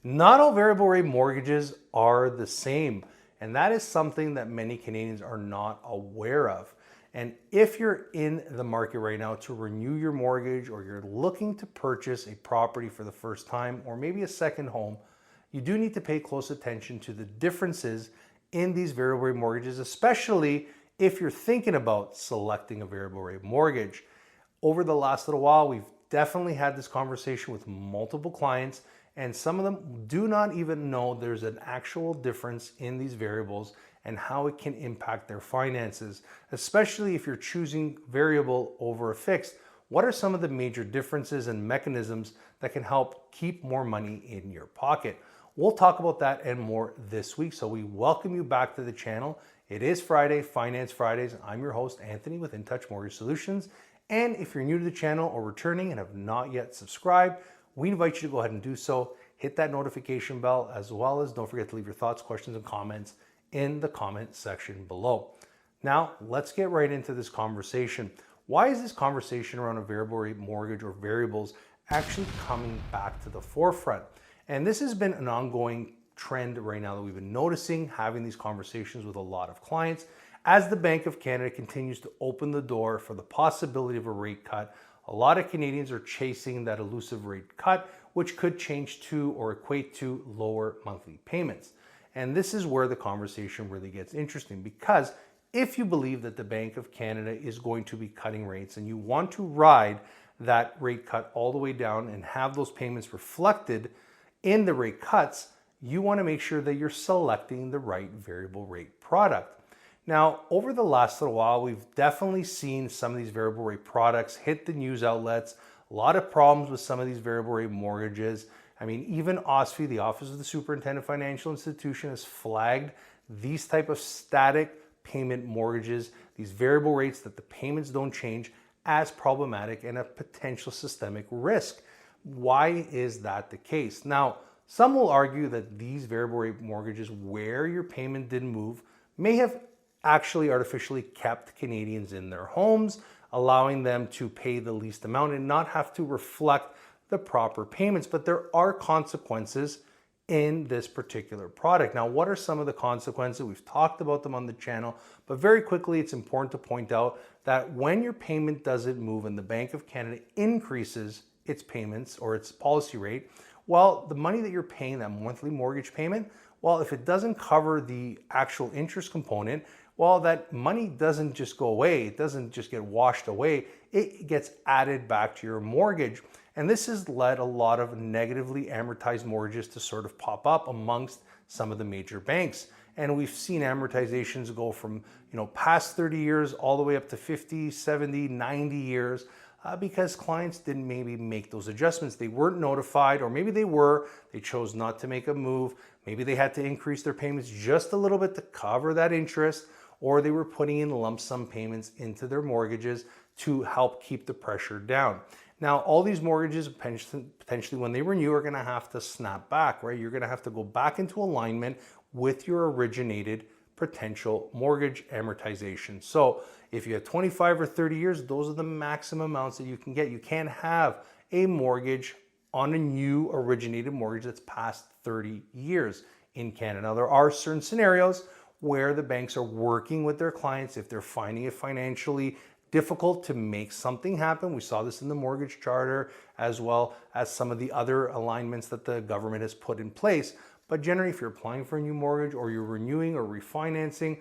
Not all variable rate mortgages are the same, and that is something that many Canadians are not aware of. And if you're in the market right now to renew your mortgage, or you're looking to purchase a property for the first time, or maybe a second home, you do need to pay close attention to the differences in these variable rate mortgages, especially if you're thinking about selecting a variable rate mortgage. Over the last little while, we've definitely had this conversation with multiple clients, and some of them do not even know there's an actual difference in these variables and how it can impact their finances, especially if you're choosing variable over a fixed. What are some of the major differences and mechanisms that can help keep more money in your pocket? We'll talk about that and more this week, so we welcome you back to the channel. It is Friday, Finance Fridays. I'm your host, Anthony with InTouch Mortgage Solutions. And if you're new to the channel or returning and have not yet subscribed, we invite you to go ahead and do so. Hit that notification bell, as well as don't forget to leave your thoughts, questions, and comments in the comment section below. Now, let's get right into this conversation. Why is this conversation around a variable rate mortgage or variables actually coming back to the forefront? And this has been an ongoing trend right now that we've been noticing, having these conversations with a lot of clients. As the Bank of Canada continues to open the door for the possibility of a rate cut, a lot of Canadians are chasing that elusive rate cut, which could change to or equate to lower monthly payments. And this is where the conversation really gets interesting, because if you believe that the Bank of Canada is going to be cutting rates and you want to ride that rate cut all the way down and have those payments reflected in the rate cuts, you want to make sure that you're selecting the right variable rate product. Now, over the last little while, we've definitely seen some of these variable rate products hit the news outlets. A lot of problems with some of these variable rate mortgages. I mean, even OSFI, the Office of the Superintendent of Financial Institution, has flagged these type of static payment mortgages, these variable rates that the payments don't change, as problematic and a potential systemic risk. Why is that the case? Now, some will argue that these variable rate mortgages where your payment didn't move may have actually artificially kept Canadians in their homes, allowing them to pay the least amount and not have to reflect the proper payments. But there are consequences in this particular product. Now, what are some of the consequences? We've talked about them on the channel, but very quickly, it's important to point out that when your payment doesn't move and the Bank of Canada increases its payments or its policy rate, well, the money that you're paying, that monthly mortgage payment, well, if it doesn't cover the actual interest component, well, that money doesn't just go away. It doesn't just get washed away. It gets added back to your mortgage. And this has led a lot of negatively amortized mortgages to sort of pop up amongst some of the major banks. And we've seen amortizations go from, past 30 years all the way up to 50, 70, 90 years because clients didn't maybe make those adjustments. They weren't notified, or maybe they were, they chose not to make a move. Maybe they had to increase their payments just a little bit to cover that interest, or they were putting in lump sum payments into their mortgages to help keep the pressure down. Now, all these mortgages potentially when they renew are going to have to snap back, right? You're going to have to go back into alignment with your originated potential mortgage amortization. So if you have 25 or 30 years, those are the maximum amounts that you can get. You can't have a mortgage on a new originated mortgage that's past 30 years in Canada. Now, there are certain scenarios where the banks are working with their clients if they're finding it financially difficult to make something happen. We saw this in the mortgage charter, as well as some of the other alignments that the government has put in place. But generally, if you're applying for a new mortgage or you're renewing or refinancing,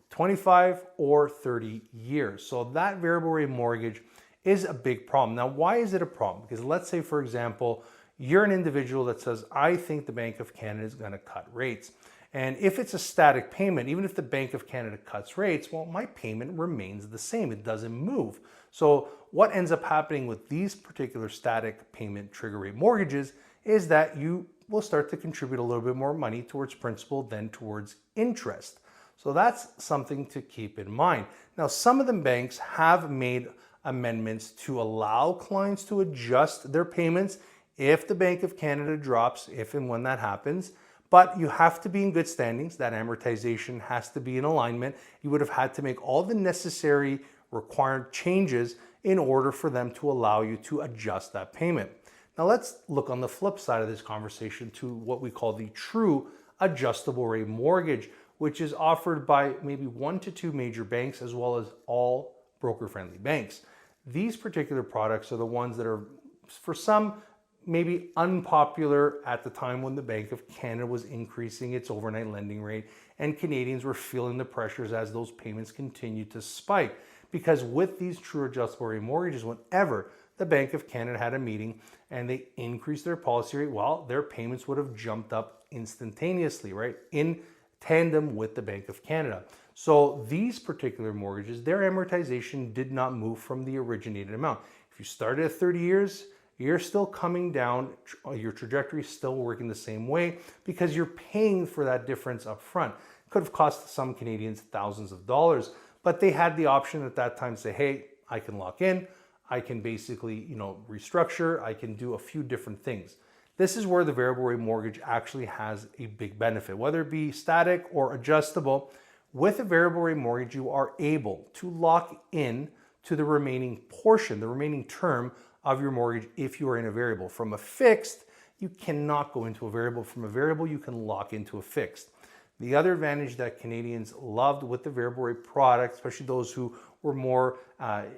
25 or 30 years. So that variable rate mortgage is a big problem. Now, why is it a problem? Because let's say, for example, you're an individual that says, I think the Bank of Canada is going to cut rates. And if it's a static payment, even if the Bank of Canada cuts rates, well, my payment remains the same. It doesn't move. So what ends up happening with these particular static payment trigger rate mortgages is that you will start to contribute a little bit more money towards principal than towards interest. So that's something to keep in mind. Now, some of the banks have made amendments to allow clients to adjust their payments if the Bank of Canada drops, if and when that happens. But you have to be in good standings. That amortization has to be in alignment. You would have had to make all the necessary required changes in order for them to allow you to adjust that payment. Now let's look on the flip side of this conversation to what we call the true adjustable rate mortgage, which is offered by maybe 1 to 2 major banks as well as all broker-friendly banks. These particular products are the ones that are, for some, maybe unpopular at the time when the Bank of Canada was increasing its overnight lending rate and Canadians were feeling the pressures as those payments continued to spike. Because with these true adjustable rate mortgages, whenever the Bank of Canada had a meeting and they increased their policy rate, well, their payments would have jumped up instantaneously, right? In tandem with the Bank of Canada. So these particular mortgages, their amortization did not move from the originated amount. If you started at 30 years, you're still coming down, your trajectory is still working the same way because you're paying for that difference up front. It could have cost some Canadians thousands of dollars, but they had the option at that time to say, hey, I can lock in, I can basically, restructure, I can do a few different things. This is where the variable rate mortgage actually has a big benefit, whether it be static or adjustable. With a variable rate mortgage, you are able to lock in to the remaining portion, the remaining term of your mortgage if you are in a variable. From a fixed, you cannot go into a variable. From a variable, you can lock into a fixed. The other advantage that Canadians loved with the variable rate product, especially those who were more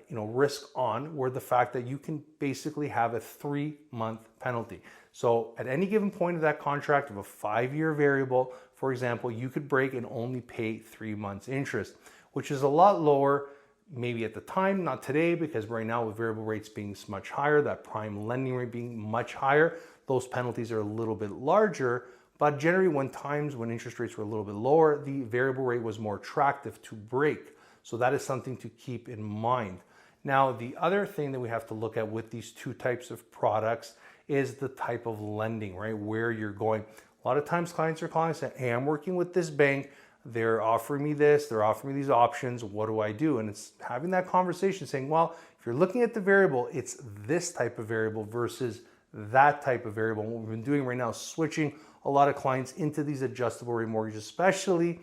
risk on, were the fact that you can basically have a 3-month penalty. So at any given point of that contract of a 5-year variable, for example, you could break and only pay 3 months interest, which is a lot lower maybe at the time, not today, because right now with variable rates being much higher, that prime lending rate being much higher, those penalties are a little bit larger. But generally when interest rates were a little bit lower, the variable rate was more attractive to break. So that is something to keep in mind. Now, the other thing that we have to look at with these two types of products is the type of lending, right? Where you're going. A lot of times clients are calling and saying, hey, I'm working with this bank. They're offering me this, they're offering me these options. What do I do? And it's having that conversation saying, well, if you're looking at the variable, it's this type of variable versus that type of variable. And what we've been doing right now is switching a lot of clients into these adjustable rate mortgages, especially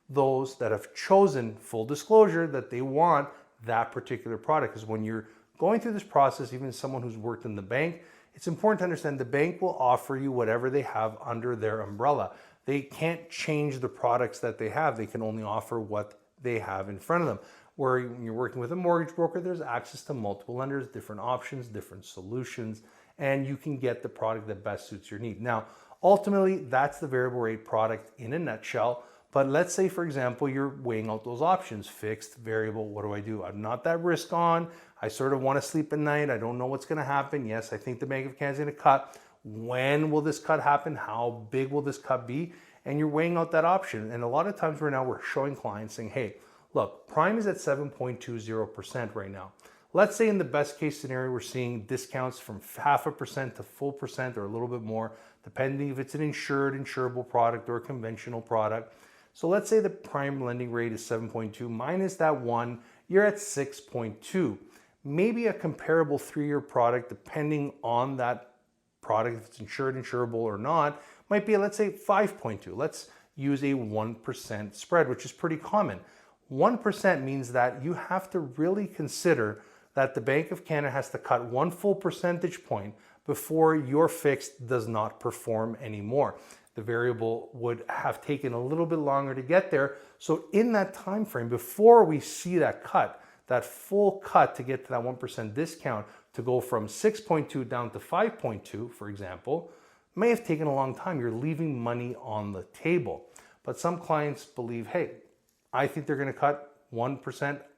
those that have chosen, full disclosure, that they want that particular product. Because when you're going through this process, even someone who's worked in the bank, it's important to understand the bank will offer you whatever they have under their umbrella. They can't change the products that they have. They can only offer what they have in front of them. Where when you're working with a mortgage broker, there's access to multiple lenders, different options, different solutions, and you can get the product that best suits your need. Now, ultimately, that's the variable rate product in a nutshell. But let's say, for example, you're weighing out those options, fixed, variable, what do I do? I'm not that risk on. I sort of want to sleep at night. I don't know what's going to happen. Yes, I think the Bank of Canada is going to cut. When will this cut happen? How big will this cut be? And you're weighing out that option. And a lot of times right now we're showing clients saying, hey, look, prime is at 7.20% right now. Let's say in the best case scenario, we're seeing discounts from 0.5% to full percent or a little bit more, depending if it's an insurable product or a conventional product. So let's say the prime lending rate is 7.2 minus that 1, you're at 6.2. Maybe a comparable 3-year product, depending on that product, if it's insurable or not, might be, let's say, 5.2. Let's use a 1% spread, which is pretty common. 1% means that you have to really consider that the Bank of Canada has to cut 1 full percentage point before your fixed does not perform anymore. The variable would have taken a little bit longer to get there. So in that time frame, before we see that cut, that full cut to get to that 1% discount to go from 6.2 down to 5.2, for example, may have taken a long time. You're leaving money on the table. But some clients believe, hey, I think they're going to cut 1%,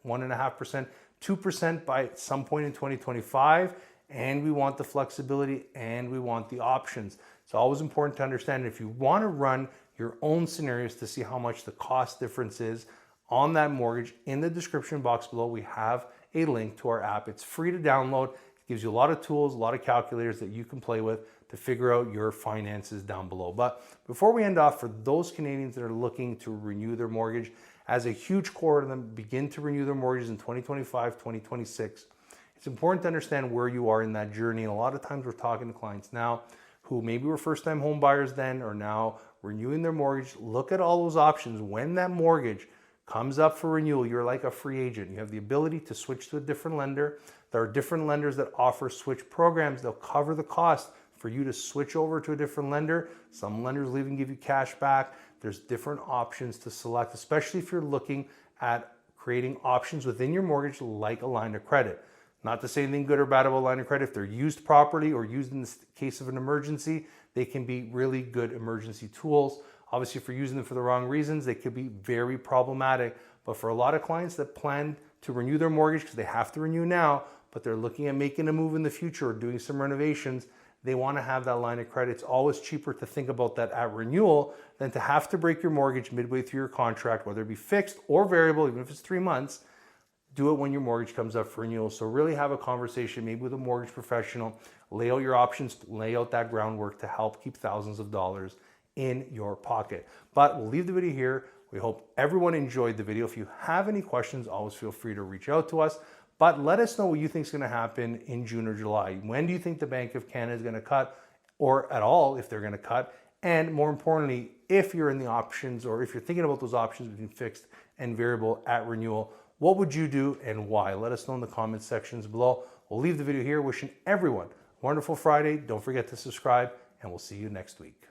1.5%, 2% by some point in 2025, and we want the flexibility and we want the options. It's always important to understand if you want to run your own scenarios to see how much the cost difference is on that mortgage, in the description box below, we have a link to our app. It's free to download. It gives you a lot of tools, a lot of calculators that you can play with to figure out your finances down below. But before we end off, for those Canadians that are looking to renew their mortgage, as a huge core of them begin to renew their mortgages in 2025, 2026, it's important to understand where you are in that journey. And a lot of times we're talking to clients now who maybe were first-time home buyers then or now renewing their mortgage. Look at all those options. When that mortgage comes up for renewal, you're like a free agent. You have the ability to switch to a different lender. There are different lenders that offer switch programs. They'll cover the cost for you to switch over to a different lender. Some lenders will even give you cash back. There's different options to select, especially if you're looking at creating options within your mortgage like a line of credit. Not to say anything good or bad about a line of credit. If they're used properly or used in the case of an emergency, they can be really good emergency tools. Obviously, if you're using them for the wrong reasons, they could be very problematic. But for a lot of clients that plan to renew their mortgage because they have to renew now, but they're looking at making a move in the future or doing some renovations, they want to have that line of credit. It's always cheaper to think about that at renewal than to have to break your mortgage midway through your contract, whether it be fixed or variable, even if it's 3 months. Do it when your mortgage comes up for renewal. So really have a conversation, maybe with a mortgage professional, lay out your options, lay out that groundwork to help keep thousands of dollars in your pocket. But we'll leave the video here. We hope everyone enjoyed the video. If you have any questions, always feel free to reach out to us. But let us know what you think is going to happen in June or July. When do you think the Bank of Canada is going to cut, or at all if they're going to cut? And more importantly, if you're in the options, or if you're thinking about those options between fixed and variable at renewal, what would you do and why? Let us know in the comment sections below. We'll leave the video here. Wishing everyone a wonderful Friday. Don't forget to subscribe, and we'll see you next week.